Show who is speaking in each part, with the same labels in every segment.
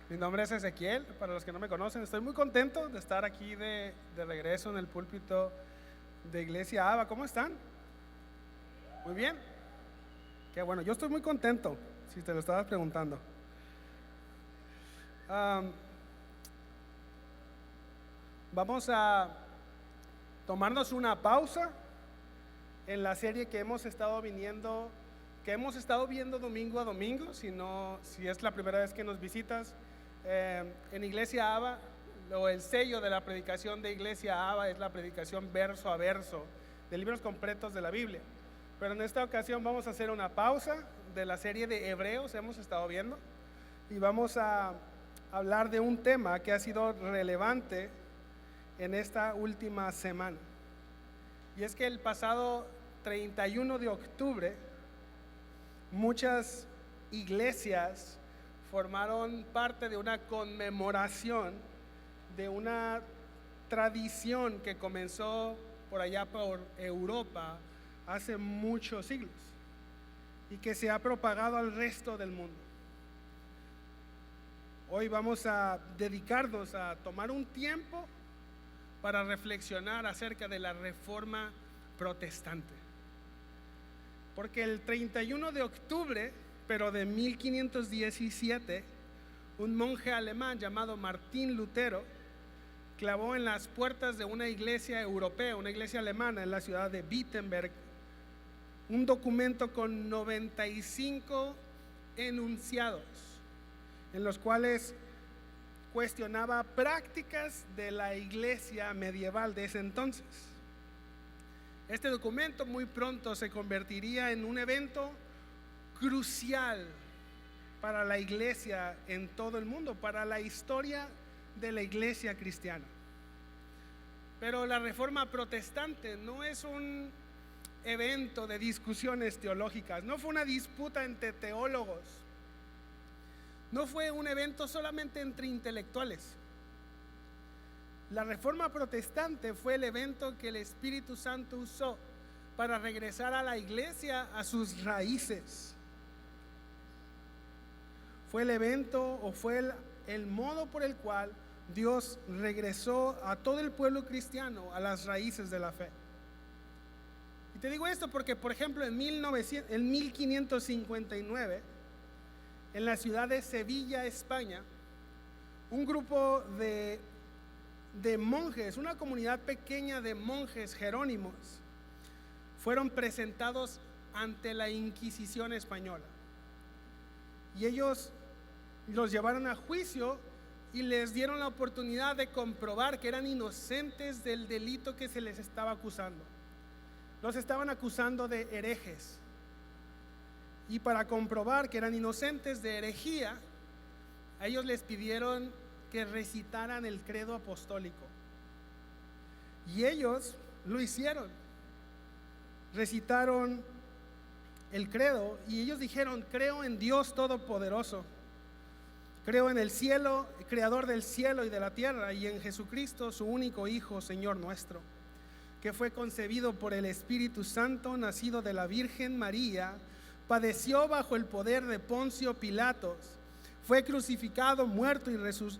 Speaker 1: Mi nombre es Ezequiel, para los que no me conocen, estoy muy contento de estar aquí de regreso en el púlpito de Iglesia Aba. ¿Cómo están? Muy bien. Qué bueno, yo estoy muy contento, si te lo estabas preguntando. Vamos a tomarnos una pausa en la serie que hemos estado viendo domingo a domingo. Si es la primera vez que nos visitas, en Iglesia Aba, el sello de la predicación de Iglesia Aba es la predicación verso a verso de libros completos de la Biblia. Pero en esta ocasión vamos a hacer una pausa de la serie de Hebreos, hemos estado viendo, y vamos a hablar de un tema que ha sido relevante en esta última semana. Y es que el pasado 31 de octubre, muchas iglesias formaron parte de una conmemoración de una tradición que comenzó por allá por Europa hace muchos siglos y que se ha propagado al resto del mundo. Hoy vamos a dedicarnos a tomar un tiempo para reflexionar acerca de la Reforma Protestante. Porque el 31 de octubre, pero de 1517, un monje alemán llamado Martín Lutero clavó en las puertas de una iglesia europea, una iglesia alemana en la ciudad de Wittenberg, un documento con 95 enunciados, en los cuales cuestionaba prácticas de la iglesia medieval de ese entonces. Este documento muy pronto se convertiría en un evento crucial para la iglesia en todo el mundo, para la historia de la iglesia cristiana. Pero la Reforma Protestante no es un evento de discusiones teológicas, no fue una disputa entre teólogos, no fue un evento solamente entre intelectuales. La Reforma Protestante fue el evento que el Espíritu Santo usó para regresar a la iglesia a sus raíces. Fue el evento o fue el modo por el cual Dios regresó a todo el pueblo cristiano a las raíces de la fe. Y te digo esto porque, por ejemplo, en 1559, en la ciudad de Sevilla, España, un grupo de monjes, una comunidad pequeña de monjes jerónimos, fueron presentados ante la Inquisición española. Y ellos los llevaron a juicio y les dieron la oportunidad de comprobar que eran inocentes del delito que se les estaba acusando. Los estaban acusando de herejes. Y para comprobar que eran inocentes de herejía, a ellos les pidieron que recitaran el credo apostólico. Y ellos lo hicieron. Recitaron el credo y ellos dijeron: creo en Dios Todopoderoso, creo en el cielo, creador del cielo y de la tierra, y en Jesucristo, su único Hijo, Señor nuestro, que fue concebido por el Espíritu Santo, nacido de la Virgen María, padeció bajo el poder de Poncio Pilatos, fue crucificado, muerto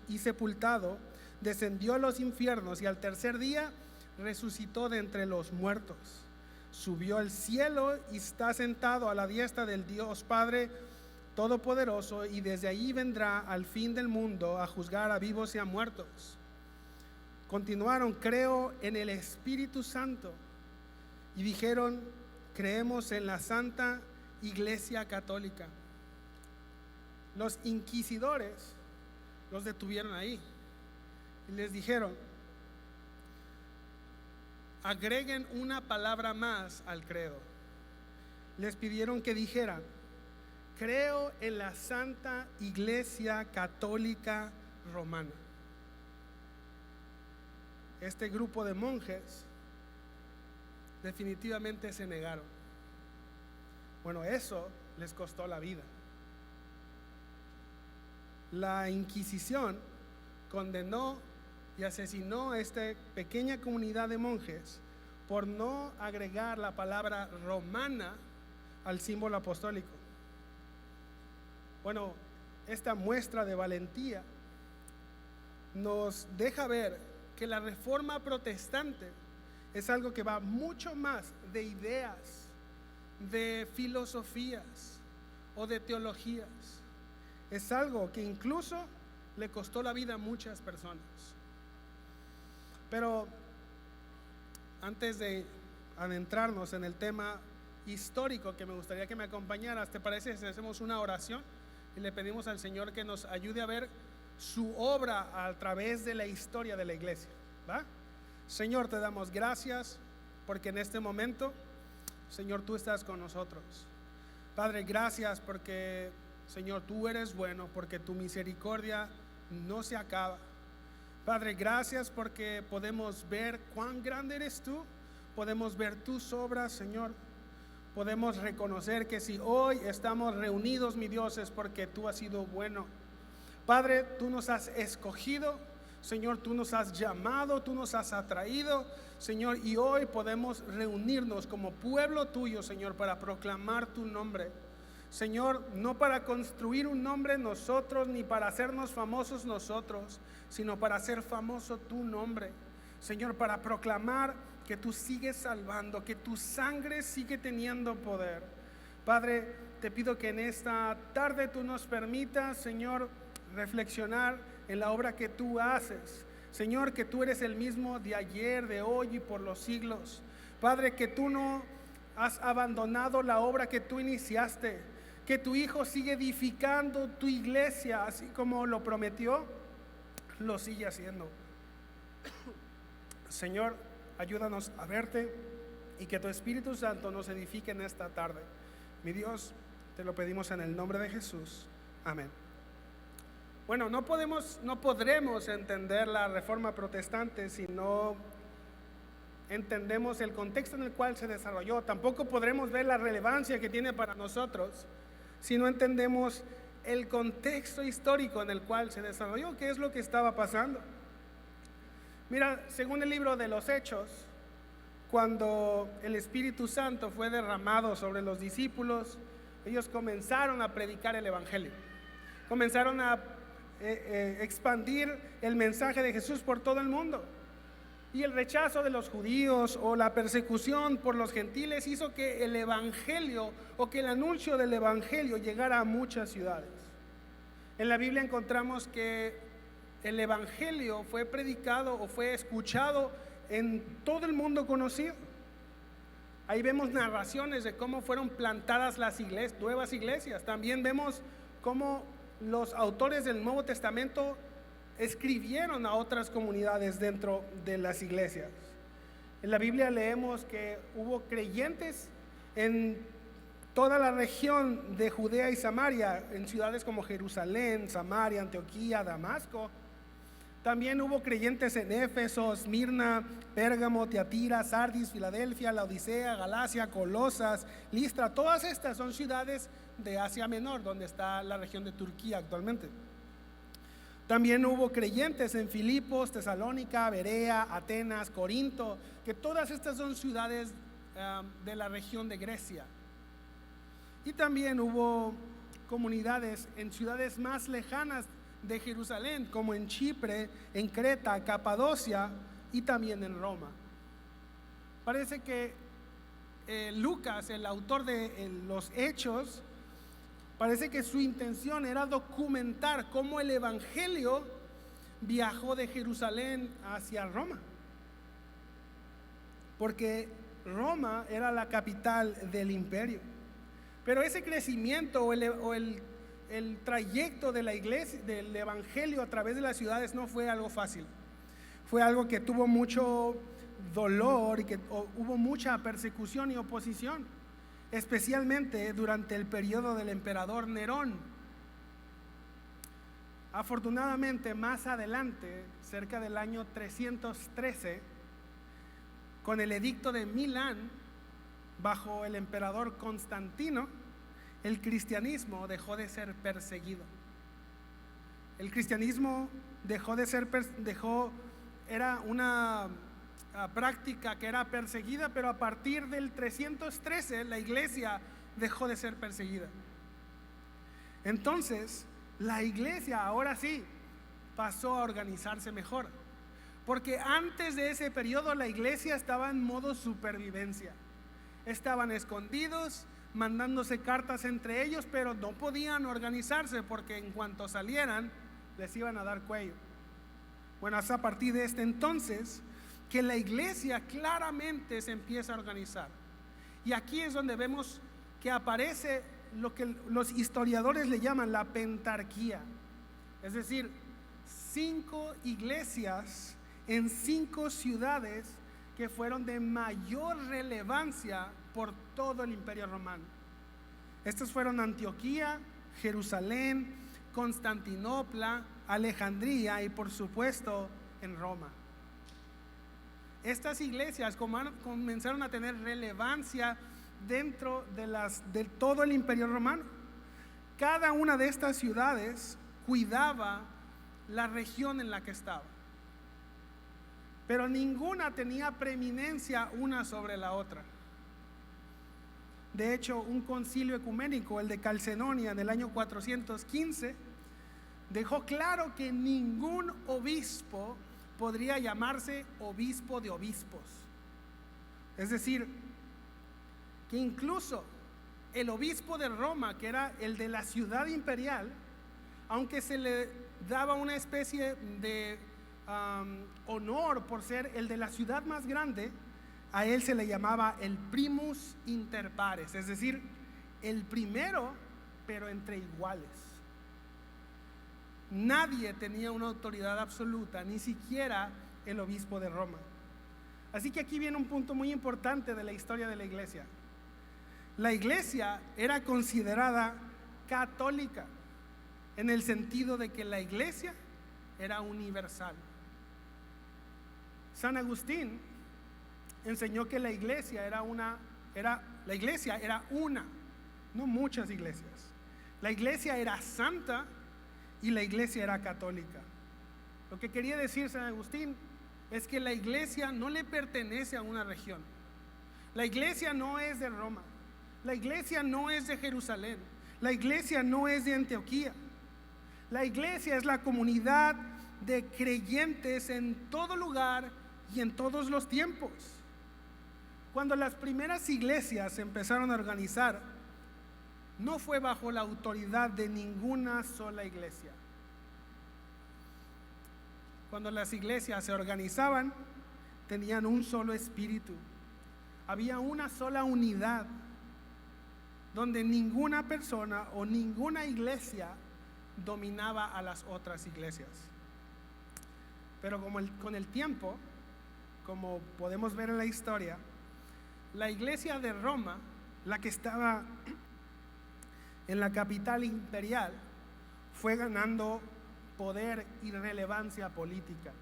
Speaker 1: y sepultado, descendió a los infiernos y al tercer día resucitó de entre los muertos. Subió al cielo y está sentado a la diestra del Dios Padre Todopoderoso, y desde allí vendrá al fin del mundo a juzgar a vivos y a muertos. Continuaron: creo en el Espíritu Santo. Y dijeron: creemos en la Santa Iglesia Católica. Los inquisidores los detuvieron ahí y les dijeron: agreguen una palabra más al credo. Les pidieron que dijeran: creo en la Santa Iglesia Católica Romana. Este grupo de monjes definitivamente se negaron. Bueno, eso les costó la vida. La Inquisición condenó y asesinó a esta pequeña comunidad de monjes por no agregar la palabra romana al símbolo apostólico. Bueno, esta muestra de valentía nos deja ver que la reforma protestante es algo que va mucho más de ideas, de filosofías o de teologías. Es algo que incluso le costó la vida a muchas personas. Pero antes de adentrarnos en el tema histórico, que me gustaría que me acompañaras, ¿te parece si hacemos una oración y le pedimos al Señor que nos ayude a ver su obra a través de la historia de la iglesia? ¿Va? Señor, te damos gracias porque en este momento, Señor, tú estás con nosotros. Padre, gracias porque, Señor, tú eres bueno, porque tu misericordia no se acaba. Padre, gracias porque podemos ver cuán grande eres tú, podemos ver tus obras, Señor. Podemos reconocer que si hoy estamos reunidos, mi Dios, es porque tú has sido bueno. Padre, tú nos has escogido, Señor, tú nos has llamado, tú nos has atraído, Señor, y hoy podemos reunirnos como pueblo tuyo, Señor, para proclamar tu nombre. Señor, no para construir un nombre nosotros, ni para hacernos famosos nosotros, sino para hacer famoso tu nombre. Señor, para proclamar que tú sigues salvando, que tu sangre sigue teniendo poder. Padre, te pido que en esta tarde tú nos permitas, Señor, reflexionar en la obra que tú haces. Señor, que tú eres el mismo de ayer, de hoy y por los siglos. Padre, que tú no has abandonado la obra que tú iniciaste, que tu Hijo sigue edificando tu iglesia, así como lo prometió, lo sigue haciendo. Señor, ayúdanos a verte y que tu Espíritu Santo nos edifique en esta tarde. Mi Dios, te lo pedimos en el nombre de Jesús. Amén. Bueno, no podremos entender la reforma protestante si no entendemos el contexto en el cual se desarrolló. Tampoco podremos ver la relevancia que tiene para nosotros si no entendemos el contexto histórico en el cual se desarrolló, qué es lo que estaba pasando. Mira, según el libro de los Hechos, cuando el Espíritu Santo fue derramado sobre los discípulos, ellos comenzaron a predicar el Evangelio. Comenzaron a expandir el mensaje de Jesús por todo el mundo. Y el rechazo de los judíos o la persecución por los gentiles hizo que el Evangelio o que el anuncio del Evangelio llegara a muchas ciudades. En la Biblia encontramos que el Evangelio fue predicado o fue escuchado en todo el mundo conocido. Ahí vemos narraciones de cómo fueron plantadas las iglesias, nuevas iglesias. También vemos cómo los autores del Nuevo Testamento escribieron a otras comunidades dentro de las iglesias. En la Biblia leemos que hubo creyentes en toda la región de Judea y Samaria, en ciudades como Jerusalén, Samaria, Antioquía, Damasco. También hubo creyentes en Éfeso, Esmirna, Pérgamo, Tiatira, Sardis, Filadelfia, Laodicea, Galacia, Colosas, Listra. Todas estas son ciudades de Asia Menor, donde está la región de Turquía actualmente. También hubo creyentes en Filipos, Tesalónica, Berea, Atenas, Corinto, que todas estas son ciudades de la región de Grecia. Y también hubo comunidades en ciudades más lejanas de Jerusalén, como en Chipre, en Creta, Capadocia y también en Roma. Parece que Lucas, el autor de los Hechos, parece que su intención era documentar cómo el Evangelio viajó de Jerusalén hacia Roma, porque Roma era la capital del imperio. Pero ese crecimiento o el trayecto de la iglesia, del Evangelio a través de las ciudades, no fue algo fácil. Fue algo que tuvo mucho dolor y que hubo mucha persecución y oposición, especialmente durante el periodo del emperador Nerón. Afortunadamente, más adelante, cerca del año 313, con el edicto de Milán, bajo el emperador Constantino, el cristianismo dejó de ser perseguido. El cristianismo era una práctica que era perseguida, pero a partir del 313 la iglesia dejó de ser perseguida. Entonces, la iglesia ahora sí pasó a organizarse mejor. Porque antes de ese periodo la iglesia estaba en modo supervivencia. Estaban escondidos, mandándose cartas entre ellos, pero no podían organizarse porque en cuanto salieran les iban a dar cuello. Bueno, es a partir de este entonces que la iglesia claramente se empieza a organizar. Y aquí es donde vemos que aparece lo que los historiadores le llaman la pentarquía. Es decir, 5 iglesias en 5 ciudades que fueron de mayor relevancia por todo el Imperio Romano. Estas fueron Antioquía, Jerusalén, Constantinopla, Alejandría y por supuesto en Roma. Estas iglesias comenzaron a tener relevancia dentro de todo el Imperio Romano. Cada una de estas ciudades cuidaba la región en la que estaba, pero ninguna tenía preeminencia una sobre la otra. De hecho, un concilio ecuménico, el de Calcedonia en el año 415, dejó claro que ningún obispo podría llamarse obispo de obispos. Es decir, que incluso el obispo de Roma, que era el de la ciudad imperial, aunque se le daba una especie de honor por ser el de la ciudad más grande, a él se le llamaba el primus inter pares, es decir, el primero, pero entre iguales. Nadie tenía una autoridad absoluta, ni siquiera el obispo de Roma. Así que aquí viene un punto muy importante de la historia de la iglesia. La iglesia era considerada católica, en el sentido de que la iglesia era universal. San Agustín enseñó que la iglesia era una, no muchas iglesias. La iglesia era santa y la iglesia era católica. Lo que quería decir San Agustín es que la iglesia no le pertenece a una región. La iglesia no es de Roma, la iglesia no es de Jerusalén, la iglesia no es de Antioquía. La iglesia es la comunidad de creyentes en todo lugar y en todos los tiempos. Cuando las primeras iglesias se empezaron a organizar, no fue bajo la autoridad de ninguna sola iglesia. Cuando las iglesias se organizaban, tenían un solo espíritu. Había una sola unidad, donde ninguna persona o ninguna iglesia dominaba a las otras iglesias. Pero con el tiempo, como podemos ver en la historia, la iglesia de Roma, la que estaba en la capital imperial, fue ganando poder y relevancia política.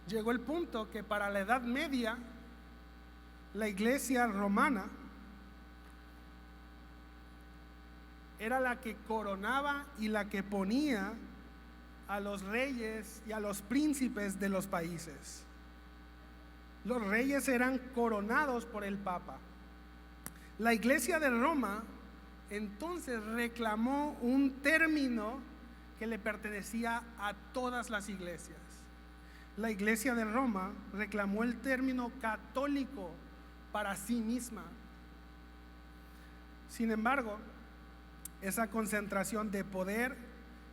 Speaker 1: Llegó el punto que para la Edad Media, la iglesia romana era la que coronaba y la que ponía a los reyes y a los príncipes de los países. Los reyes eran coronados por el Papa. La iglesia de Roma entonces reclamó un término que le pertenecía a todas las iglesias. La iglesia de Roma reclamó el término católico para sí misma. Sin embargo, esa concentración de poder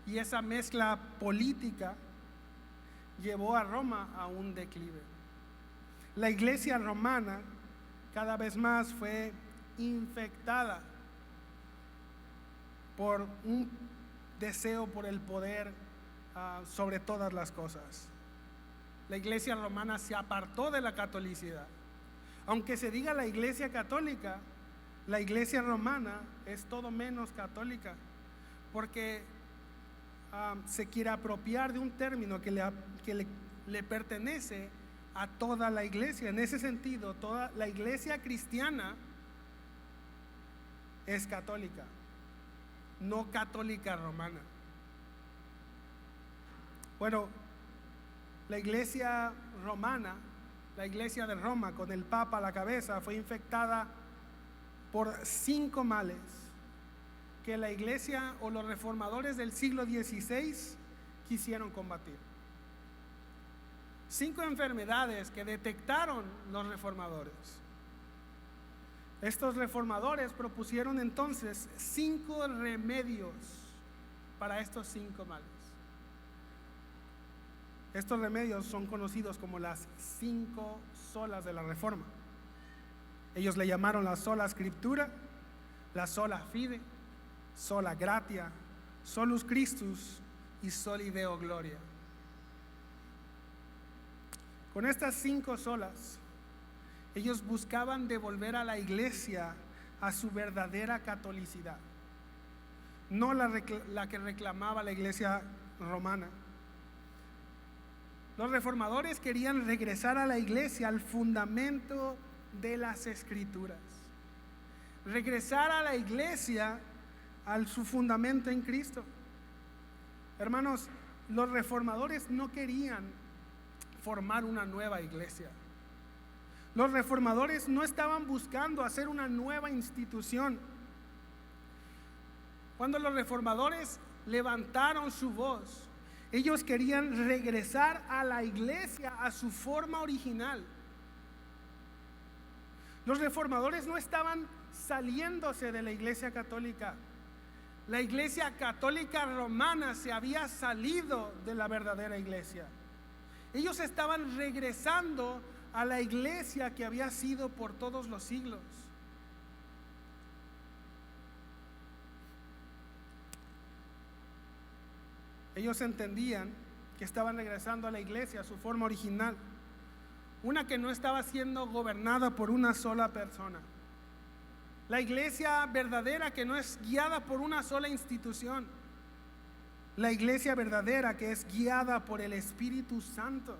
Speaker 1: y esa mezcla política llevó a Roma a un declive. La iglesia romana cada vez más fue infectada por un deseo por el poder sobre todas las cosas. La iglesia romana se apartó de la catolicidad. Aunque se diga la iglesia católica, la iglesia romana es todo menos católica, porque se quiere apropiar de un término que le pertenece a toda la iglesia. En ese sentido, toda la iglesia cristiana es católica, no católica romana. Bueno, la iglesia romana, la iglesia de Roma con el Papa a la cabeza, fue infectada por 5 males que la iglesia o los reformadores del siglo XVI quisieron combatir. 5 enfermedades que detectaron los reformadores. Estos reformadores propusieron entonces 5 remedios para estos 5 males. Estos remedios son conocidos como las 5 solas de la Reforma. Ellos le llamaron la sola scriptura, la sola fide, sola gratia, solus Christus y soli Deo gloria. Con estas 5 solas, ellos buscaban devolver a la iglesia a su verdadera catolicidad, no la que reclamaba la iglesia romana. Los reformadores querían regresar a la iglesia al fundamento de las escrituras, regresar a la iglesia a su fundamento en Cristo. Hermanos, los reformadores no querían formar una nueva iglesia. Los reformadores no estaban buscando hacer una nueva institución. Cuando los reformadores levantaron su voz, ellos querían regresar a la iglesia a su forma original. Los reformadores no estaban saliéndose de la iglesia católica. La iglesia católica romana se había salido de la verdadera iglesia. Ellos estaban regresando a la iglesia que había sido por todos los siglos. Ellos entendían que estaban regresando a la iglesia a su forma original, una que no estaba siendo gobernada por una sola persona. La iglesia verdadera que no es guiada por una sola institución. La iglesia verdadera que es guiada por el Espíritu Santo.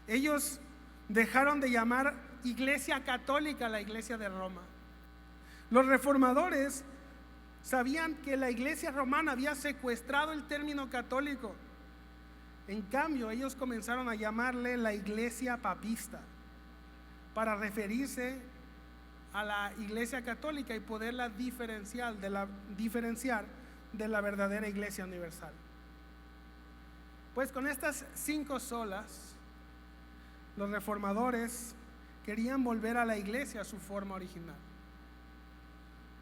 Speaker 1: Ellos dejaron de llamar iglesia católica a la iglesia de Roma. Los reformadores sabían que la iglesia romana había secuestrado el término católico. En cambio, ellos comenzaron a llamarle la iglesia papista para referirse a la iglesia católica y poderla diferenciar de la verdadera iglesia universal. Pues con estas 5 solas, los reformadores querían volver a la iglesia a su forma original.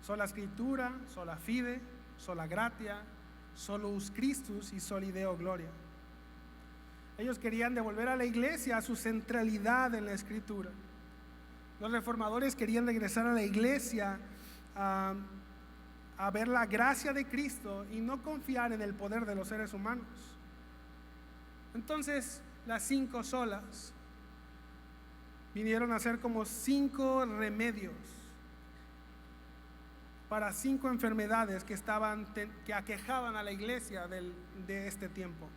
Speaker 1: Sola Scriptura, sola fide, sola gratia, solus Christus y soli Deo gloria. Ellos querían devolver a la iglesia a su centralidad en la escritura. Los reformadores querían regresar a la iglesia a ver la gracia de Cristo y no confiar en el poder de los seres humanos. Entonces, las 5 solas vinieron a ser como 5 remedios para 5 enfermedades que aquejaban a la iglesia de este tiempo.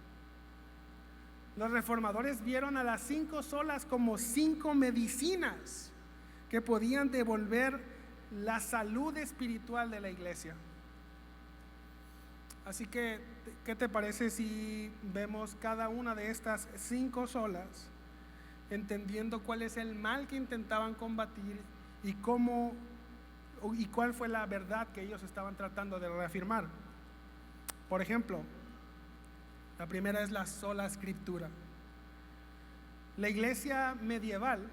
Speaker 1: Los reformadores vieron a las 5 solas como 5 medicinas que podían devolver la salud espiritual de la iglesia. Así que, ¿qué te parece si vemos cada una de estas 5 solas, entendiendo cuál es el mal que intentaban combatir y cuál fue la verdad que ellos estaban tratando de reafirmar? Por ejemplo, la primera es la sola escritura. La iglesia medieval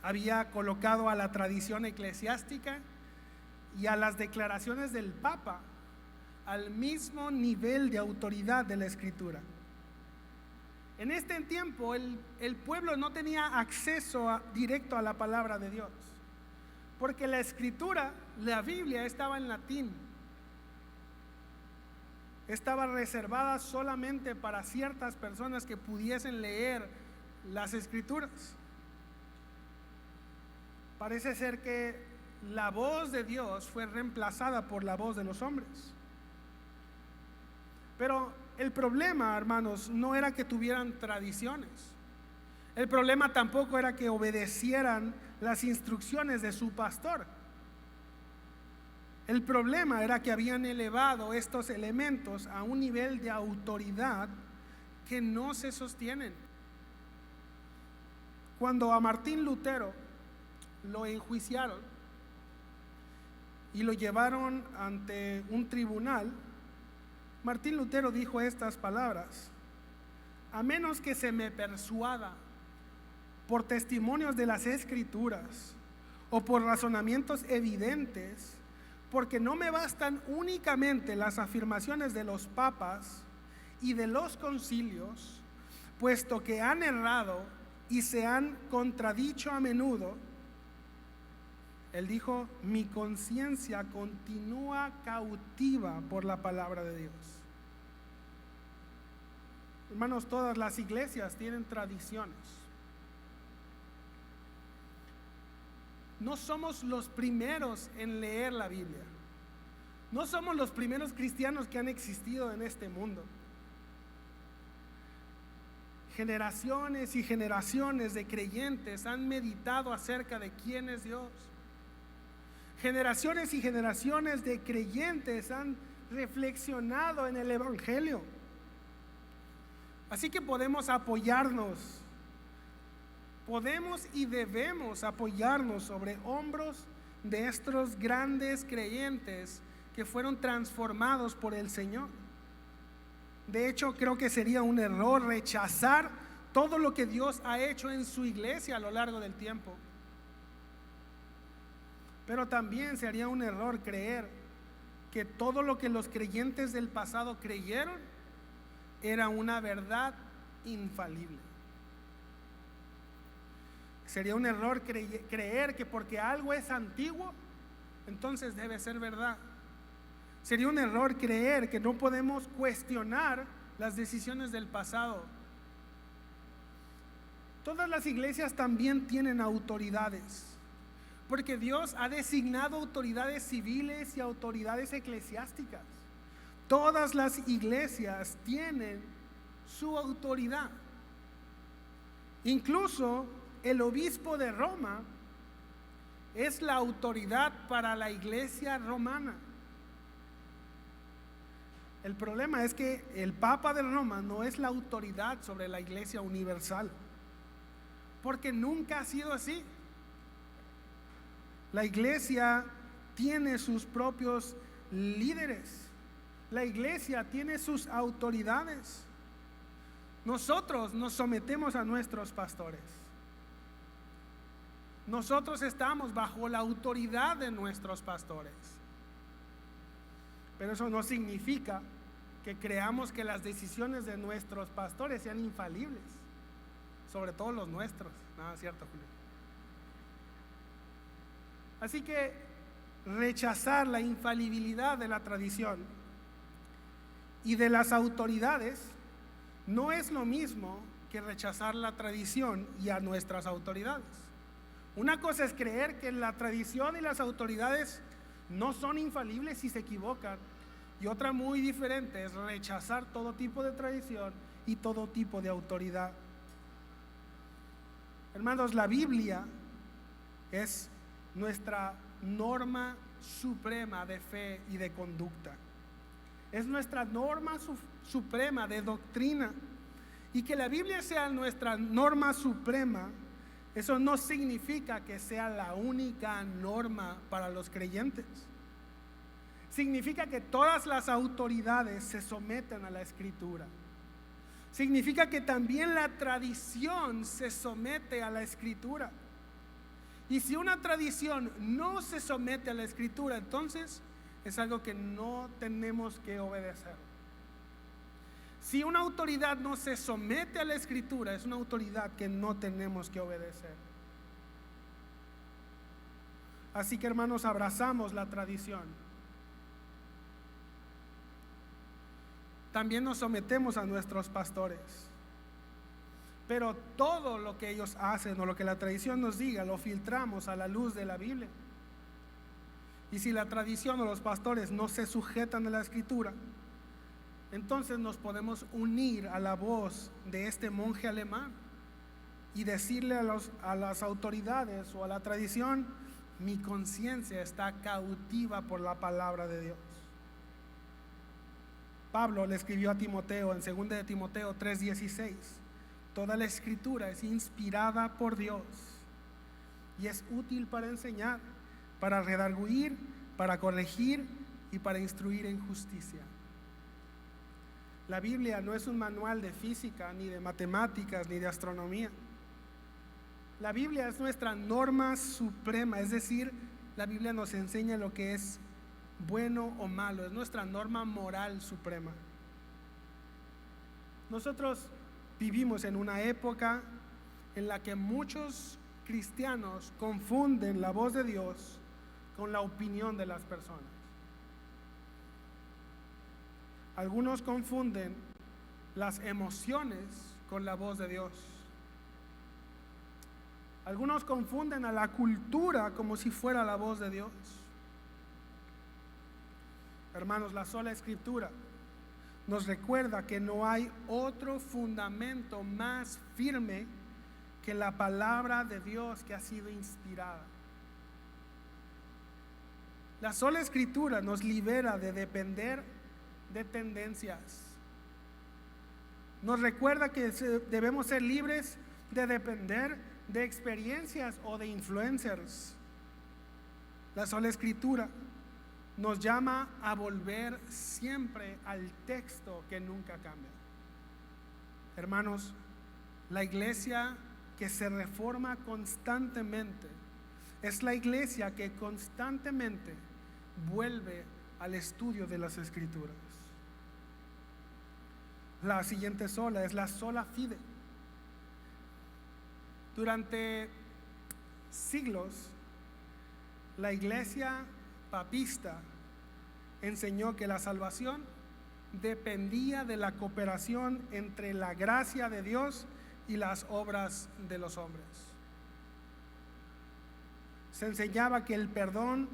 Speaker 1: había colocado a la tradición eclesiástica y a las declaraciones del Papa al mismo nivel de autoridad de la escritura. En este tiempo el pueblo no tenía acceso directo a la palabra de Dios, porque la escritura, la Biblia, estaba en latín. Estaba reservada solamente para ciertas personas que pudiesen leer las escrituras. Parece ser que la voz de Dios fue reemplazada por la voz de los hombres. Pero el problema, hermanos, no era que tuvieran tradiciones. El problema tampoco era que obedecieran las instrucciones de su pastor. El problema era que habían elevado estos elementos a un nivel de autoridad que no se sostienen. Cuando a Martín Lutero lo enjuiciaron y lo llevaron ante un tribunal, Martín Lutero dijo estas palabras: a menos que se me persuada por testimonios de las Escrituras o por razonamientos evidentes, porque no me bastan únicamente las afirmaciones de los papas y de los concilios, puesto que han errado y se han contradicho a menudo. Él dijo: mi conciencia continúa cautiva por la palabra de Dios. Hermanos, todas las iglesias tienen tradiciones. No somos los primeros en leer la Biblia. No somos los primeros cristianos que han existido en este mundo. Generaciones y generaciones de creyentes han meditado acerca de quién es Dios. Generaciones y generaciones de creyentes han reflexionado en el Evangelio. Así que podemos apoyarnos, podemos y debemos apoyarnos sobre hombros de estos grandes creyentes que fueron transformados por el Señor. De hecho, creo que sería un error rechazar todo lo que Dios ha hecho en su iglesia a lo largo del tiempo. Pero también sería un error creer que todo lo que los creyentes del pasado creyeron era una verdad infalible. Sería un error creer que porque algo es antiguo, entonces debe ser verdad. Sería un error creer que no podemos cuestionar las decisiones del pasado. Todas las iglesias también tienen autoridades, porque Dios ha designado autoridades civiles y autoridades eclesiásticas. Todas las iglesias tienen su autoridad. Incluso el obispo de Roma es la autoridad para la iglesia romana. El problema es que el Papa de Roma no es la autoridad sobre la iglesia universal, porque nunca ha sido así. La iglesia tiene sus propios líderes. La iglesia tiene sus autoridades. Nosotros nos sometemos a nuestros pastores. Nosotros estamos bajo la autoridad de nuestros pastores. Pero eso no significa que creamos que las decisiones de nuestros pastores sean infalibles, sobre todo los nuestros. No, es cierto, Julio. Así que rechazar la infalibilidad de la tradición y de las autoridades no es lo mismo que rechazar la tradición y a nuestras autoridades. Una cosa es creer que la tradición y las autoridades no son infalibles si se equivocan, y otra muy diferente es rechazar todo tipo de tradición y todo tipo de autoridad. Hermanos, la Biblia es nuestra norma suprema de fe y de conducta. Es nuestra norma suprema de doctrina. Y que la Biblia sea nuestra norma suprema, eso no significa que sea la única norma para los creyentes. Significa que todas las autoridades se someten a la Escritura. Significa que también la tradición se somete a la Escritura. Y si una tradición no se somete a la Escritura, entonces es algo que no tenemos que obedecer. Si una autoridad no se somete a la Escritura, es una autoridad que no tenemos que obedecer. Así que, hermanos, abrazamos la tradición. También nos sometemos a nuestros pastores. Pero todo lo que ellos hacen o lo que la tradición nos diga, lo filtramos a la luz de la Biblia. Y si la tradición o los pastores no se sujetan a la Escritura, entonces nos podemos unir a la voz de este monje alemán y decirle a las autoridades o a la tradición: mi conciencia está cautiva por la palabra de Dios. Pablo le escribió a Timoteo en 2 de Timoteo 3:16: toda la Escritura es inspirada por Dios y es útil para enseñar, para redarguir, para corregir y para instruir en justicia. La Biblia no es un manual de física, ni de matemáticas, ni de astronomía. La Biblia es nuestra norma suprema, es decir, la Biblia nos enseña lo que es bueno o malo, es nuestra norma moral suprema. Nosotros vivimos en una época en la que muchos cristianos confunden la voz de Dios con la opinión de las personas. Algunos confunden las emociones con la voz de Dios. Algunos confunden a la cultura como si fuera la voz de Dios. Hermanos, la sola Escritura nos recuerda que no hay otro fundamento más firme que la palabra de Dios que ha sido inspirada. La sola Escritura nos libera de depender de tendencias. Nos recuerda que debemos ser libres de depender de experiencias o de influencers. La sola Escritura nos llama a volver siempre al texto que nunca cambia. Hermanos, la iglesia que se reforma constantemente es la iglesia que constantemente vuelve al estudio de las Escrituras. La siguiente sola es la sola fide. Durante siglos, la iglesia papista enseñó que la salvación dependía de la cooperación entre la gracia de Dios y las obras de los hombres. Se enseñaba que el perdón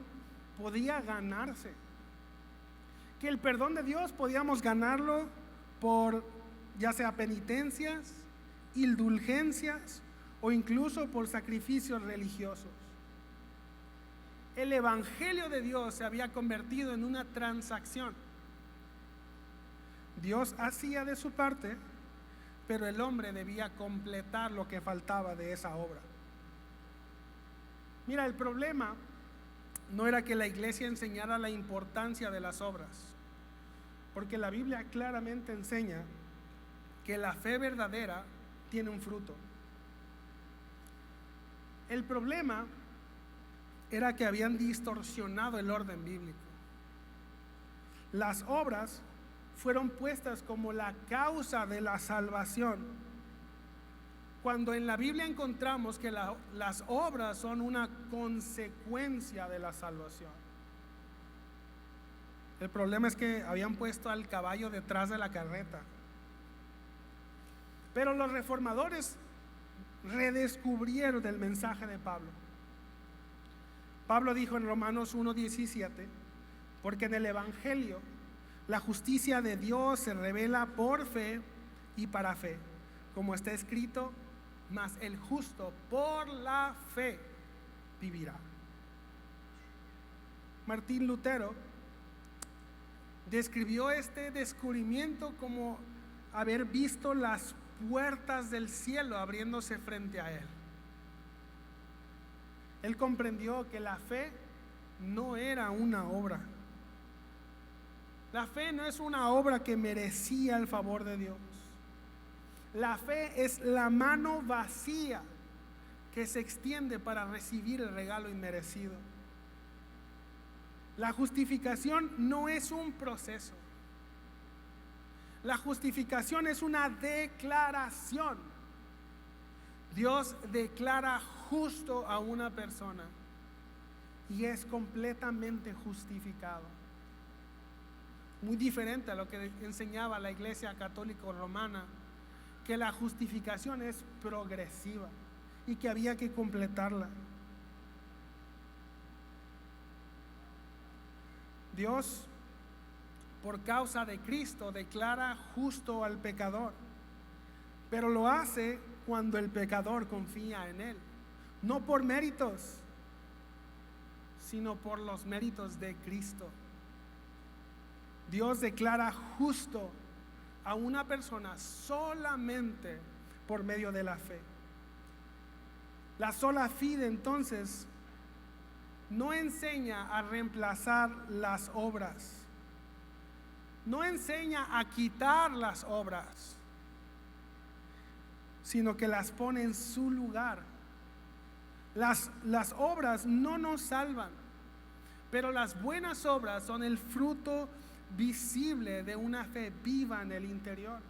Speaker 1: podía ganarse, que el perdón de Dios podíamos ganarlo por ya sea penitencias, indulgencias o incluso por sacrificios religiosos. El evangelio de Dios se había convertido en una transacción. Dios hacía de su parte, pero el hombre debía completar lo que faltaba de esa obra. Mira, el problema no era que la iglesia enseñara la importancia de las obras, porque la Biblia claramente enseña que la fe verdadera tiene un fruto. El problema era que habían distorsionado el orden bíblico. Las obras fueron puestas como la causa de la salvación, cuando en la Biblia encontramos que las obras son una consecuencia de la salvación. El problema es que habían puesto al caballo detrás de la carreta. Pero los reformadores redescubrieron el mensaje de Pablo. Pablo dijo en Romanos 1:17, porque en el Evangelio la justicia de Dios se revela por fe y para fe, como está escrito, mas el justo por la fe vivirá. Martín Lutero describió este descubrimiento como haber visto las puertas del cielo abriéndose frente a él. Él comprendió que la fe no era una obra. La fe no es una obra que merecía el favor de Dios. La fe es la mano vacía que se extiende para recibir el regalo inmerecido. La justificación no es un proceso. La justificación es una declaración. Dios declara justo a una persona y es completamente justificado. Muy diferente a lo que enseñaba la Iglesia Católica Romana, que la justificación es progresiva y que había que completarla. Dios, por causa de Cristo, declara justo al pecador, pero lo hace cuando el pecador confía en Él, no por méritos, sino por los méritos de Cristo. Dios declara justo a una persona solamente por medio de la fe. La sola fide entonces no enseña a reemplazar las obras. No enseña a quitar las obras, sino que las pone en su lugar. Las obras no nos salvan, pero las buenas obras son el fruto visible de una fe viva en el interior.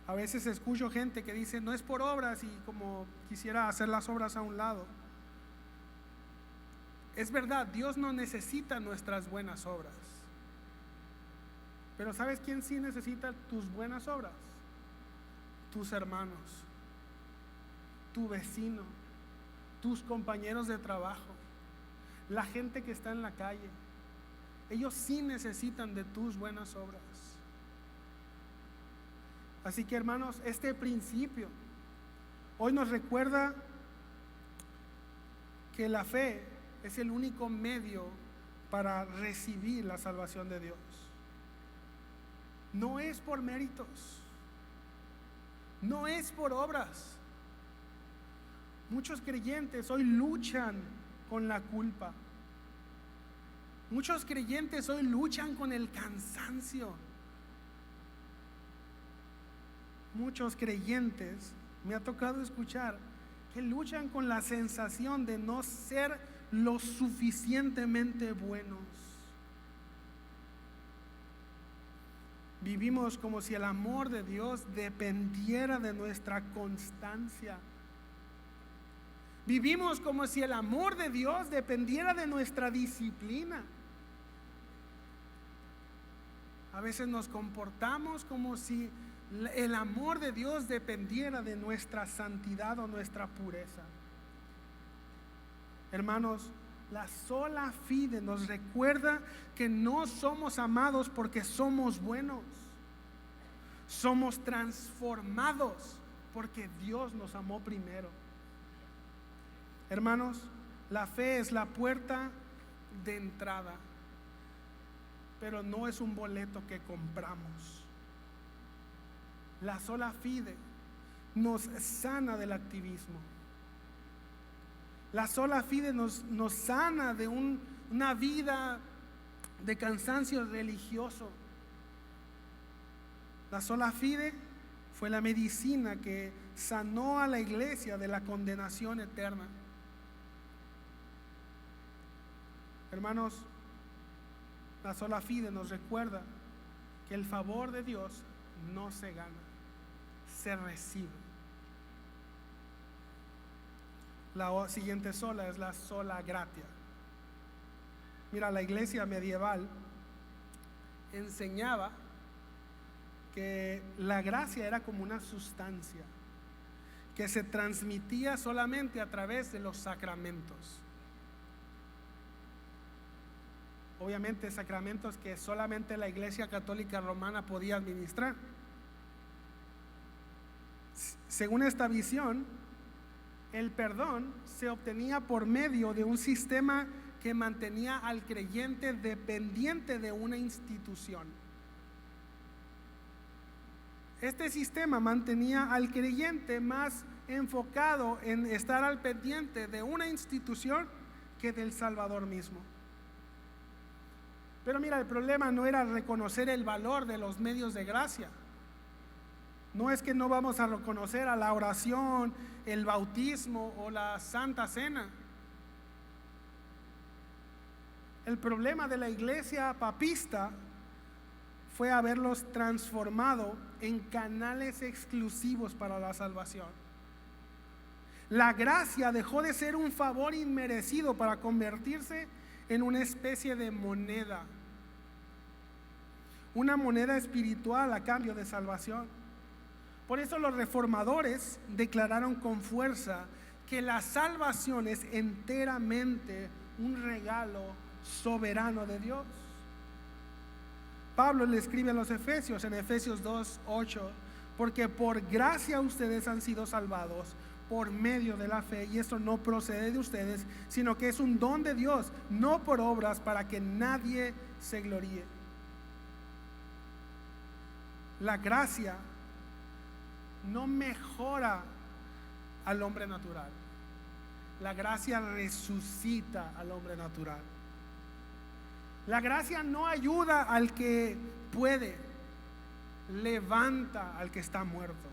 Speaker 1: A veces escucho gente que dice, no es por obras, y como quisiera hacer las obras a un lado. Es verdad, Dios no necesita nuestras buenas obras. Pero ¿sabes quién sí necesita tus buenas obras? Tus hermanos, tu vecino, tus compañeros de trabajo, la gente que está en la calle. Ellos sí necesitan de tus buenas obras. Así que, hermanos, este principio hoy nos recuerda que la fe es el único medio para recibir la salvación de Dios. No es por méritos, no es por obras. Muchos creyentes hoy luchan con la culpa. Muchos creyentes hoy luchan con el cansancio. Muchos creyentes, me ha tocado escuchar, que luchan con la sensación de no ser lo suficientemente buenos. Vivimos como si el amor de Dios dependiera de nuestra constancia. Vivimos como si el amor de Dios dependiera de nuestra disciplina. A veces nos comportamos como si el amor de Dios dependiera de nuestra santidad o nuestra pureza. Hermanos, la sola fide nos recuerda que no somos amados porque somos buenos. Somos transformados porque Dios nos amó primero. Hermanos, la fe es la puerta de entrada, pero no es un boleto que compramos. La sola fide nos sana del activismo. La sola fide nos sana de una vida de cansancio religioso. La sola fide fue la medicina que sanó a la iglesia de la condenación eterna. Hermanos, la sola fide nos recuerda que el favor de Dios no se gana, se recibe. La siguiente sola es la sola gratia. Mira, la iglesia medieval enseñaba que la gracia era como una sustancia que se transmitía solamente a través de los sacramentos. Obviamente sacramentos que solamente la Iglesia Católica Romana podía administrar. Según esta visión, el perdón se obtenía por medio de un sistema que mantenía al creyente dependiente de una institución. Este sistema mantenía al creyente más enfocado en estar al pendiente de una institución que del Salvador mismo. Pero mira, el problema no era reconocer el valor de los medios de gracia. No es que no vamos a reconocer a la oración, el bautismo o la Santa Cena. El problema de la iglesia papista fue haberlos transformado en canales exclusivos para la salvación. La gracia dejó de ser un favor inmerecido para convertirse en una especie de moneda, una moneda espiritual a cambio de salvación. Por eso los reformadores declararon con fuerza que la salvación es enteramente un regalo soberano de Dios. Pablo le escribe a los Efesios en Efesios 2:8, porque por gracia ustedes han sido salvados por medio de la fe, y esto no procede de ustedes, sino que es un don de Dios, no por obras, para que nadie se gloríe. La gracia no mejora al hombre natural. La gracia resucita al hombre natural. La gracia no ayuda al que puede, levanta al que está muerto.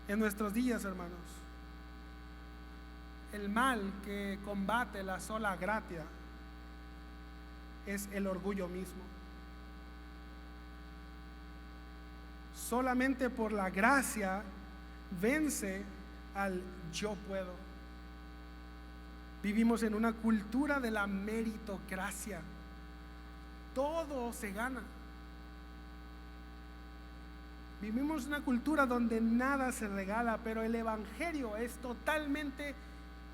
Speaker 1: En nuestros días, hermanos, el mal que combate la sola gracia es el orgullo mismo. Solamente por la gracia vence al yo puedo. Vivimos en una cultura de la meritocracia. Todo se gana. Vivimos una cultura donde nada se regala, pero el evangelio es totalmente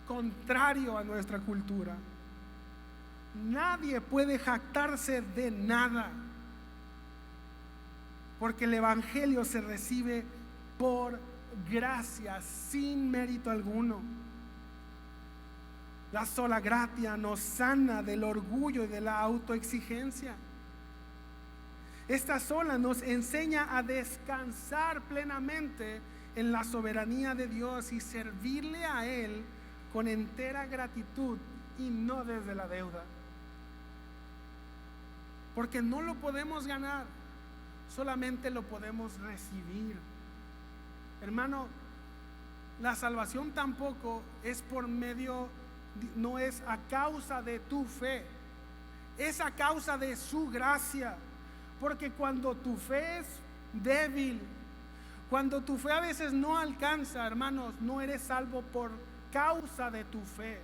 Speaker 1: contrario a nuestra cultura. Nadie puede jactarse de nada, porque el evangelio se recibe por gracia, sin mérito alguno. La sola gracia nos sana del orgullo y de la autoexigencia. Esta sola nos enseña a descansar plenamente en la soberanía de Dios y servirle a Él con entera gratitud y no desde la deuda. Porque no lo podemos ganar, solamente lo podemos recibir. Hermano, la salvación tampoco es por medio, no es a causa de tu fe, es a causa de su gracia. Porque cuando tu fe es débil, cuando tu fe a veces no alcanza, hermanos, no eres salvo por causa de tu fe,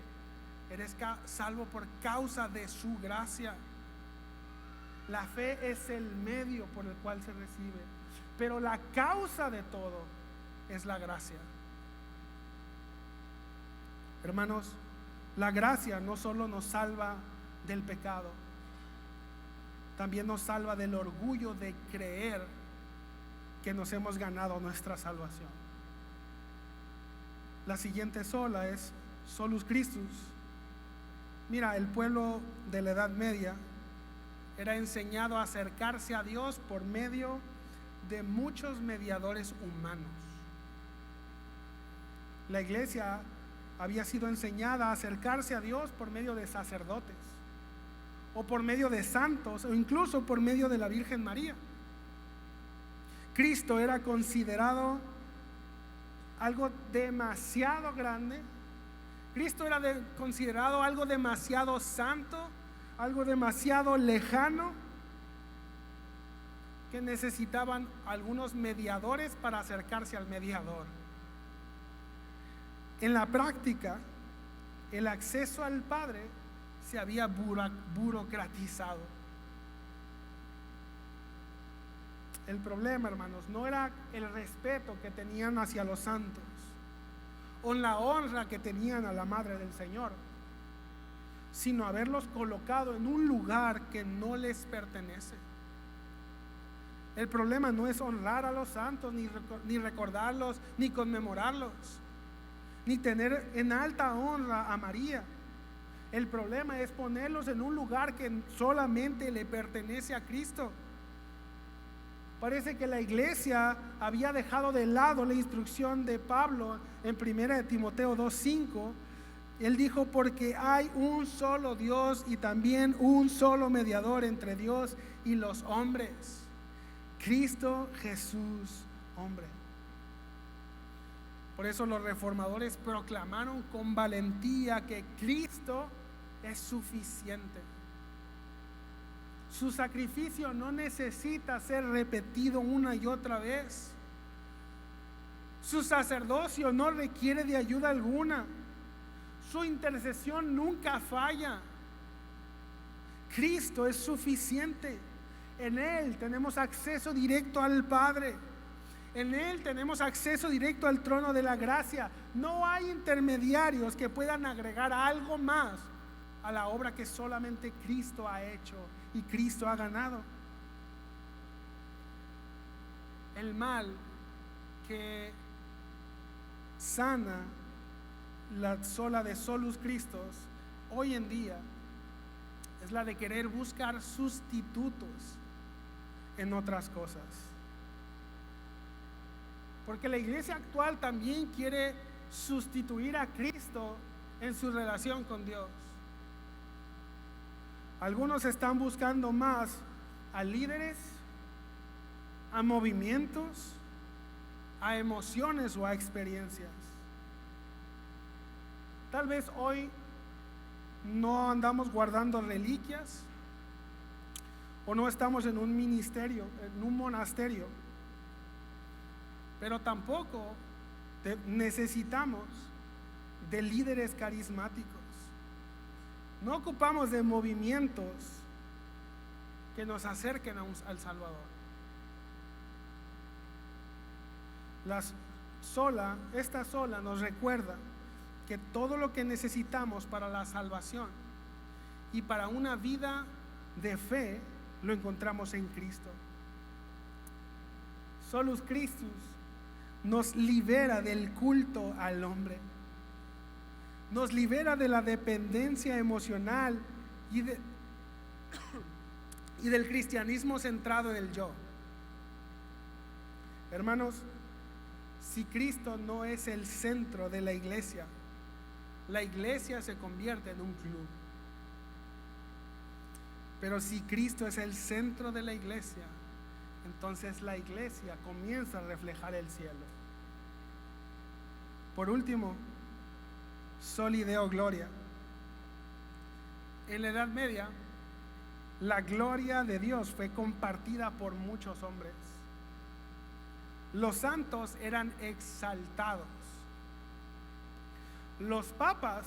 Speaker 1: eres salvo por causa de su gracia. La fe es el medio por el cual se recibe, pero la causa de todo es la gracia. Hermanos, la gracia no solo nos salva del pecado, también nos salva del orgullo de creer que nos hemos ganado nuestra salvación. La siguiente sola es Solus Christus. Mira, el pueblo de la Edad Media era enseñado a acercarse a Dios por medio de muchos mediadores humanos. La iglesia había sido enseñada a acercarse a Dios por medio de sacerdotes, o por medio de santos, o incluso por medio de la Virgen María. Cristo era considerado algo demasiado grande. Cristo era considerado algo demasiado santo, algo demasiado lejano, que necesitaban algunos mediadores para acercarse al mediador. En la práctica, el acceso al Padre se había burocratizado. El problema, hermanos, no era el respeto que tenían hacia los santos o la honra que tenían a la Madre del Señor, sino haberlos colocado en un lugar que no les pertenece. El problema no es honrar a los santos, ni recordarlos, ni conmemorarlos, ni tener en alta honra a María. El problema es ponerlos en un lugar que solamente le pertenece a Cristo. Parece que la iglesia había dejado de lado la instrucción de Pablo en 1 Timoteo 2:5. Él dijo: porque hay un solo Dios y también un solo mediador entre Dios y los hombres, Cristo Jesús, hombre. Por eso los reformadores proclamaron con valentía que Cristo es suficiente. Su sacrificio no necesita ser repetido una y otra vez. Su sacerdocio no requiere de ayuda alguna. Su intercesión nunca falla. Cristo es suficiente. En Él tenemos acceso directo al Padre. En Él tenemos acceso directo al trono de la gracia. No hay intermediarios que puedan agregar algo más a la obra que solamente Cristo ha hecho y Cristo ha ganado. El mal que sana la sola de Solus Christus hoy en día es la de querer buscar sustitutos en otras cosas. Porque la iglesia actual también quiere sustituir a Cristo en su relación con Dios. Algunos están buscando más a líderes, a movimientos, a emociones o a experiencias. Tal vez hoy no andamos guardando reliquias o no estamos en un ministerio, en un monasterio, pero tampoco necesitamos de líderes carismáticos. No ocupamos de movimientos que nos acerquen al Salvador. Esta sola nos recuerda que todo lo que necesitamos para la salvación y para una vida de fe lo encontramos en Cristo. Solus Christus nos libera del culto al hombre, nos libera de la dependencia emocional y del cristianismo centrado en el yo. Hermanos, si Cristo no es el centro de la iglesia se convierte en un club. Pero si Cristo es el centro de la iglesia, entonces la iglesia comienza a reflejar el cielo. Por último, Soli Deo Gloria. En la Edad Media, la gloria de Dios fue compartida por muchos hombres. Los santos eran exaltados. Los papas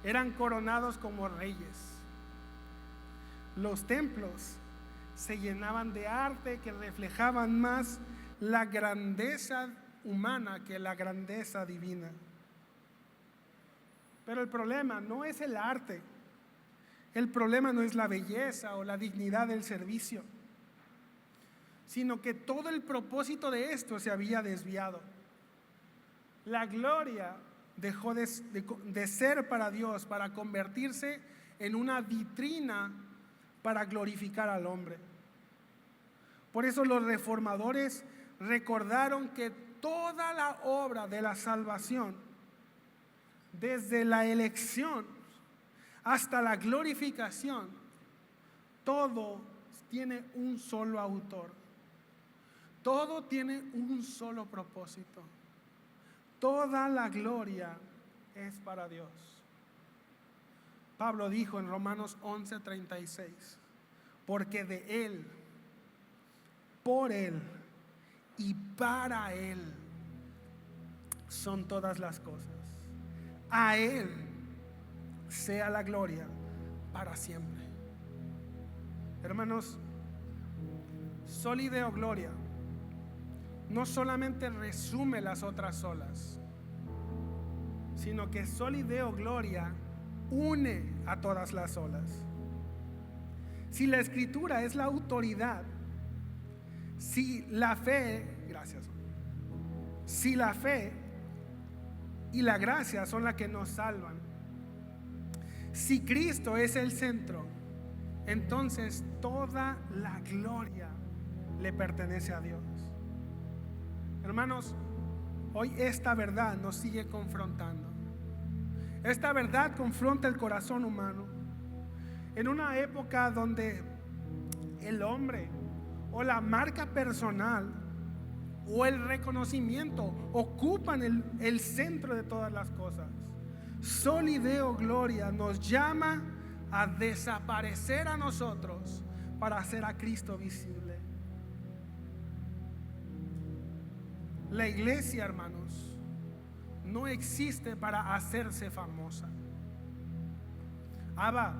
Speaker 1: eran coronados como reyes. Los templos se llenaban de arte que reflejaban más la grandeza humana que la grandeza divina. Pero el problema no es el arte, el problema no es la belleza o la dignidad del servicio, sino que todo el propósito de esto se había desviado. La gloria dejó de ser para Dios para convertirse en una vitrina para glorificar al hombre. Por eso los reformadores recordaron que toda la obra de la salvación, desde la elección hasta la glorificación, todo tiene un solo autor, todo tiene un solo propósito. Toda la gloria es para Dios. Pablo dijo en Romanos 11:36, porque de Él, por Él y para Él son todas las cosas. A Él sea la gloria para siempre. Hermanos, Soli Deo Gloria no solamente resume las otras solas, sino que Soli Deo Gloria une a todas las olas. Si la Escritura es la autoridad, si la fe y la gracia son las que nos salvan, si Cristo es el centro, entonces toda la gloria le pertenece a Dios. Hermanos, hoy esta verdad nos sigue confrontando. Esta verdad confronta el corazón humano. En una época donde el hombre o la marca personal o el reconocimiento ocupan el centro de todas las cosas, Soli Deo Gloria nos llama a desaparecer a nosotros para hacer a Cristo visible. La iglesia, hermanos, no existe para hacerse famosa. Abba,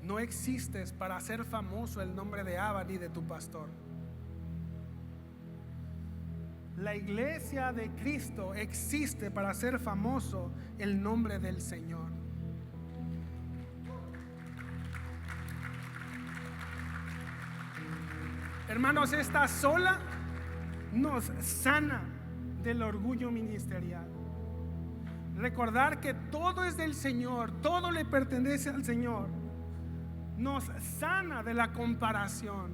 Speaker 1: no existes para hacer famoso el nombre de Abba ni de tu pastor. La iglesia de Cristo existe para hacer famoso el nombre del Señor. Hermanos, esta sola nos sana del orgullo ministerial. Recordar que todo es del Señor, todo le pertenece al Señor, nos sana de la comparación.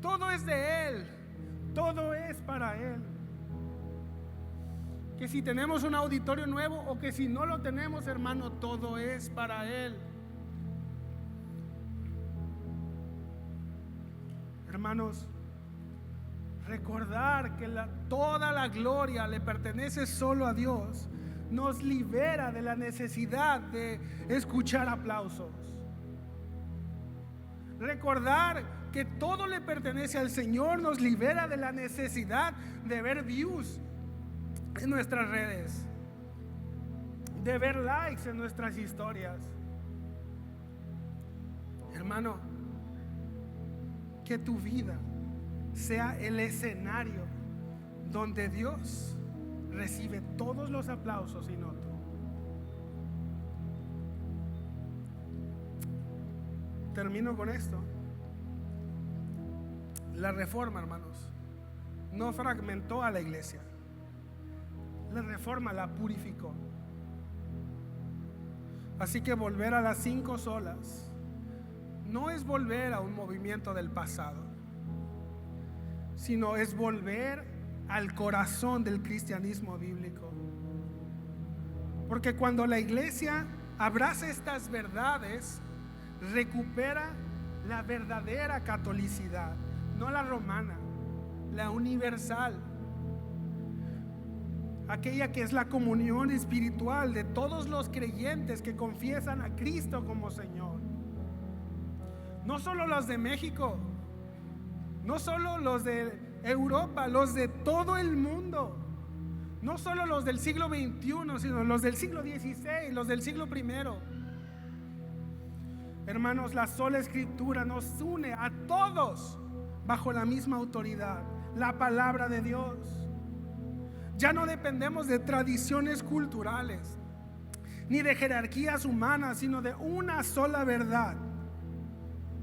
Speaker 1: Todo es de Él, todo es para Él. Que si tenemos un auditorio nuevo o que si no lo tenemos, hermano, todo es para Él. Hermanos, recordar que toda la gloria le pertenece solo a Dios nos libera de la necesidad de escuchar aplausos. Recordar que todo le pertenece al Señor nos libera de la necesidad de ver views en nuestras redes, de ver likes en nuestras historias. Hermano, que tu vida sea el escenario donde Dios recibe todos los aplausos y no tú. Termino con esto. La reforma, hermanos, no fragmentó a la iglesia. La reforma la purificó. Así que volver a las 5 solas no es volver a un movimiento del pasado, sino es volver al corazón del cristianismo bíblico. Porque cuando la iglesia abraza estas verdades, recupera la verdadera catolicidad, no la romana, la universal, aquella que es la comunión espiritual de todos los creyentes que confiesan a Cristo como Señor. No solo los de México, no solo los de Europa, los de todo el mundo. No solo los del siglo XXI, sino los del siglo XVI, los del siglo I. Hermanos, la sola escritura nos une a todos bajo la misma autoridad, la palabra de Dios. Ya no dependemos de tradiciones culturales ni de jerarquías humanas, sino de una sola verdad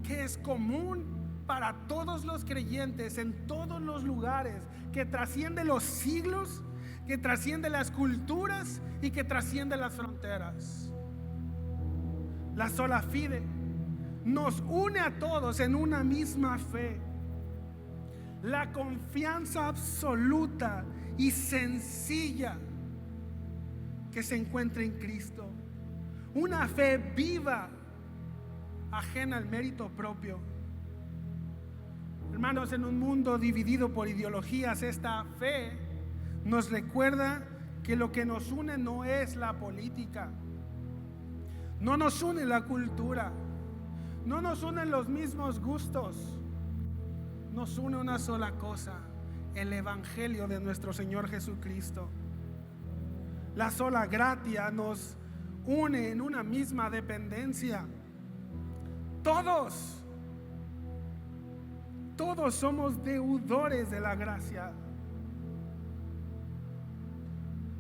Speaker 1: que es común para todos los creyentes en todos los lugares, que trasciende los siglos, que trasciende las culturas y que trasciende las fronteras. La sola fide nos une a todos en una misma fe. La confianza absoluta y sencilla que se encuentra en Cristo. Una fe viva, ajena al mérito propio. Hermanos, en un mundo dividido por ideologías, esta fe nos recuerda que lo que nos une no es la política, no nos une la cultura, no nos unen los mismos gustos, nos une una sola cosa: el evangelio de nuestro Señor Jesucristo. La sola gratia nos une en una misma dependencia. Todos somos deudores de la gracia.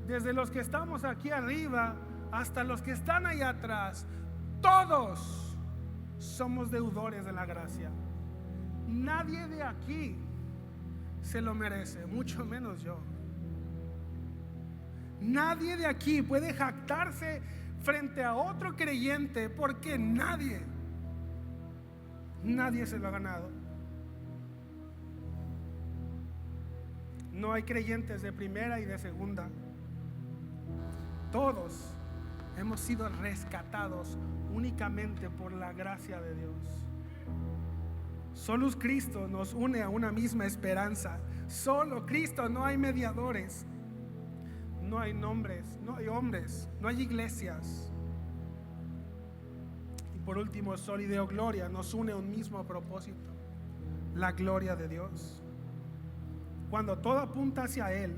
Speaker 1: Desde los que estamos aquí arriba hasta los que están ahí atrás, todos somos deudores de la gracia. Nadie de aquí se lo merece, mucho menos yo. Nadie de aquí puede jactarse frente a otro creyente, porque nadie se lo ha ganado. No hay creyentes de primera y de segunda. Todos hemos sido rescatados únicamente por la gracia de Dios. Solo Cristo nos une a una misma esperanza. Solo Cristo, no hay mediadores, no hay nombres, no hay hombres, no hay iglesias. Y por último, Sol y Deo Gloria nos une a un mismo propósito: la gloria de Dios. Cuando todo apunta hacia Él,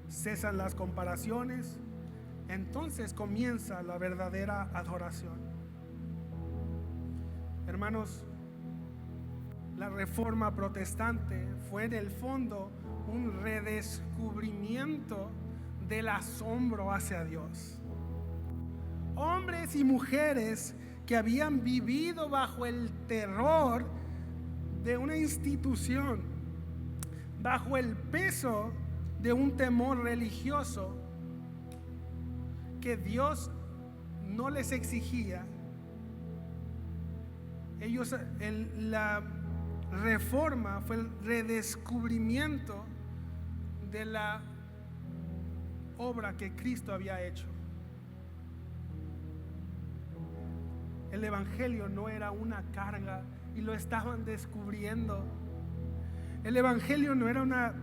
Speaker 1: cesan las comparaciones, entonces comienza la verdadera adoración. Hermanos, la reforma protestante fue en el fondo un redescubrimiento del asombro hacia Dios. Hombres y mujeres que habían vivido bajo el terror de una institución, bajo el peso de un temor religioso que Dios no les exigía. Ellos, reforma fue el redescubrimiento de la obra que Cristo había hecho. El evangelio no era una carga y lo estaban descubriendo. El evangelio no era una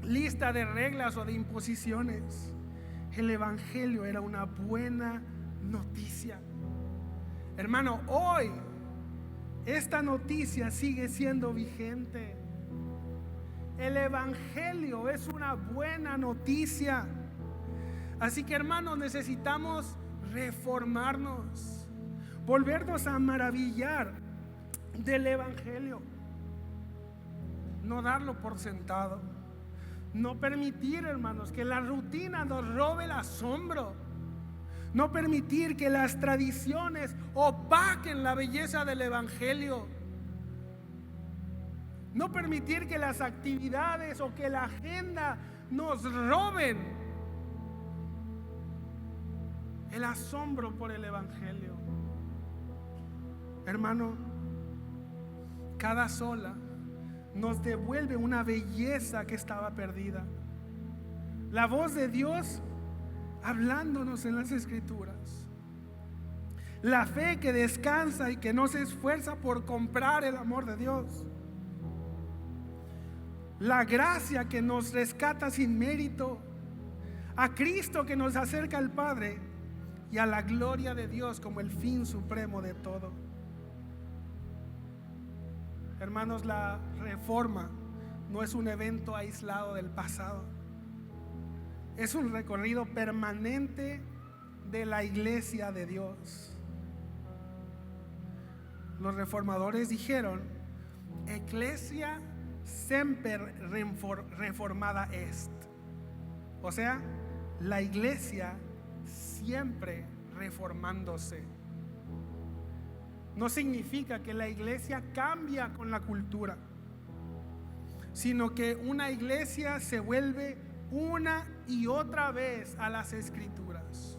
Speaker 1: lista de reglas o de imposiciones. El evangelio era una buena noticia. Hermano, hoy esta noticia sigue siendo vigente. El evangelio es una buena noticia. Así que, hermanos, necesitamos reformarnos, volvernos a maravillar del evangelio, no darlo por sentado, no permitir, hermanos, que la rutina nos robe el asombro, no permitir que las tradiciones opaquen la belleza del evangelio, no permitir que las actividades o que la agenda nos roben el asombro por el evangelio. Hermano, cada sola nos devuelve una belleza que estaba perdida. La voz de Dios hablándonos en las escrituras. La fe que descansa y que no se esfuerza por comprar el amor de Dios. La gracia que nos rescata sin mérito. A Cristo que nos acerca al Padre. Y a la gloria de Dios como el fin supremo de todo. Hermanos, la reforma no es un evento aislado del pasado. Es un recorrido permanente de la iglesia de Dios. Los reformadores dijeron: Ecclesia semper reformada est. O sea, la iglesia siempre reformándose. No significa que la iglesia cambia con la cultura, sino que una iglesia se vuelve una y otra vez a las escrituras,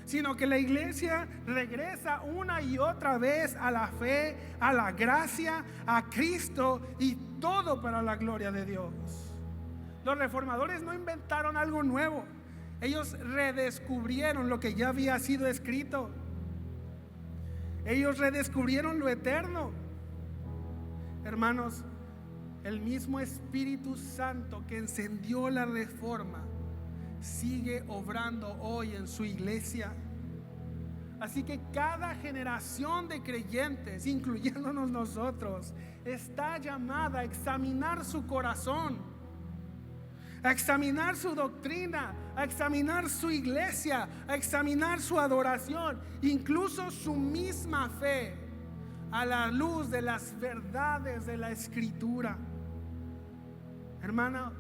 Speaker 1: sino que la iglesia regresa una y otra vez a la fe, a la gracia, a Cristo, y todo para la gloria de Dios. Los reformadores no inventaron algo nuevo, ellos redescubrieron lo que ya había sido escrito. Ellos redescubrieron lo eterno. Hermanos, el mismo Espíritu Santo que encendió la reforma sigue obrando hoy en su iglesia. Así que cada generación de creyentes, incluyéndonos nosotros, está llamada a examinar su corazón, a examinar su doctrina, a examinar su iglesia, a examinar su adoración, incluso su misma fe, a la luz de las verdades de la Escritura. Hermano,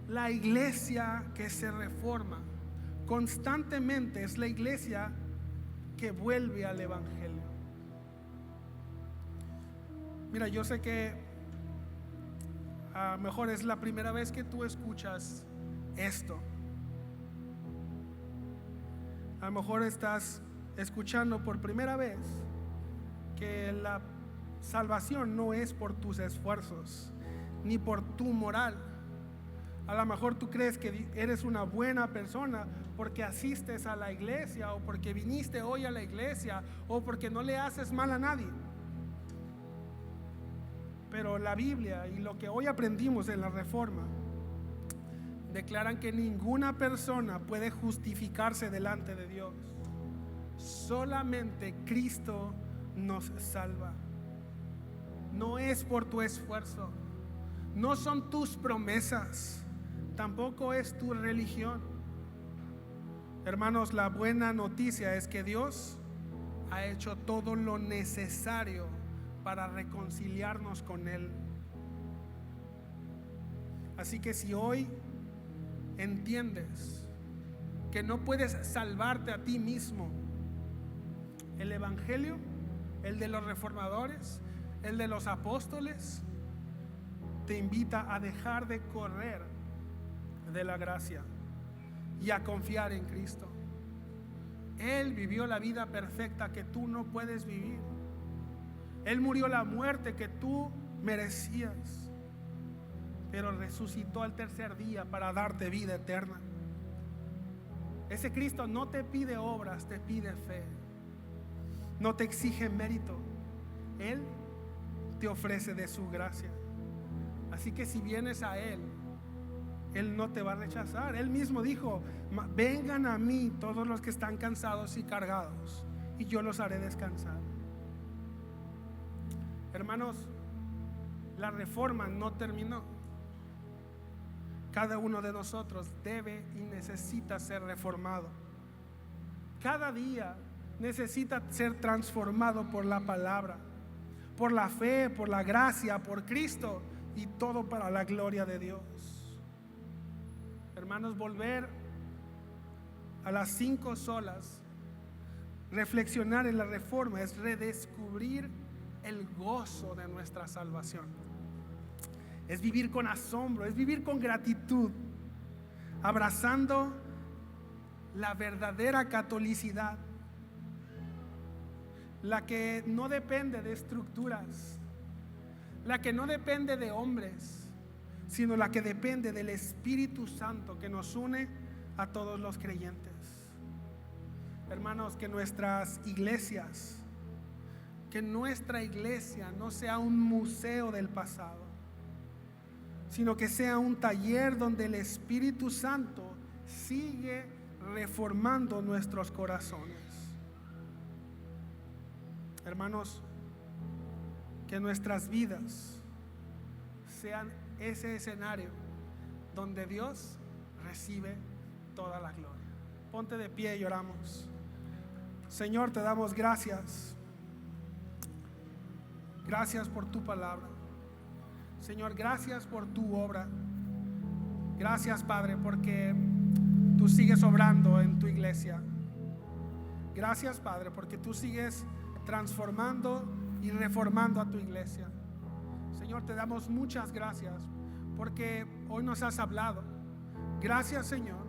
Speaker 1: la iglesia que se reforma constantemente es la iglesia que vuelve al evangelio. Mira, yo sé que a lo mejor es la primera vez que tú escuchas esto. A lo mejor estás escuchando por primera vez que la salvación no es por tus esfuerzos ni por tu moral. A lo mejor tú crees que eres una buena persona porque asistes a la iglesia, o porque viniste hoy a la iglesia, o porque no le haces mal a nadie. Pero la Biblia y lo que hoy aprendimos en la Reforma declaran que ninguna persona puede justificarse delante de Dios. Solamente Cristo nos salva. No es por tu esfuerzo, no son tus promesas, tampoco es tu religión. Hermanos, la buena noticia es que Dios ha hecho todo lo necesario para reconciliarnos con Él. Así que si hoy entiendes que no puedes salvarte a ti mismo, el evangelio, el de los reformadores, el de los apóstoles, te invita a dejar de correr de la gracia y a confiar en Cristo. Él vivió la vida perfecta que tú no puedes vivir. Él murió la muerte que tú merecías, pero resucitó al tercer día para darte vida eterna. Ese Cristo no te pide obras, te pide fe. No te exige mérito. Él te ofrece de su gracia. Así que si vienes a Él, Él no te va a rechazar. Él mismo dijo: vengan a mí todos los que están cansados y cargados, y yo los haré descansar. Hermanos, la reforma no terminó. Cada uno de nosotros debe y necesita ser reformado. Cada día necesita ser transformado por la palabra, por la fe, por la gracia, por Cristo, y todo para la gloria de Dios. Hermanos, volver a las 5 solas, reflexionar en la reforma, es redescubrir el gozo de nuestra salvación. Es vivir con asombro, es vivir con gratitud, abrazando la verdadera catolicidad, la que no depende de estructuras, la que no depende de hombres, sino la que depende del Espíritu Santo que nos une a todos los creyentes. Hermanos, que nuestras iglesias, que nuestra iglesia no sea un museo del pasado, sino que sea un taller donde el Espíritu Santo sigue reformando nuestros corazones. Hermanos, que nuestras vidas sean ese escenario donde Dios recibe toda la gloria. Ponte de pie y oramos. Señor, te damos gracias. Gracias por tu palabra. Señor, gracias por tu obra. Gracias, Padre, porque tú sigues obrando en tu iglesia. Gracias, Padre, porque tú sigues transformando y reformando a tu iglesia. Señor, te damos muchas gracias porque hoy nos has hablado. Gracias, Señor,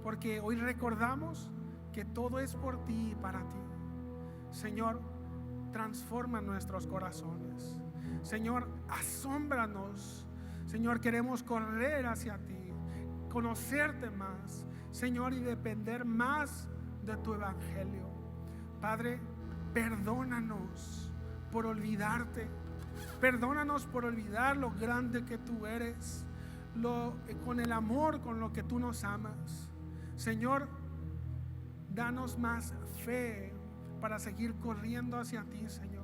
Speaker 1: porque hoy recordamos que todo es por ti y para ti. Señor, transforma nuestros corazones. Señor, asómbranos. Señor, queremos correr hacia ti, conocerte más, Señor, y depender más de tu evangelio. Padre, perdónanos por olvidarte. Perdónanos por olvidar lo grande que tú eres, con el amor con lo que tú nos amas. Señor, danos más fe para seguir corriendo hacia ti, Señor.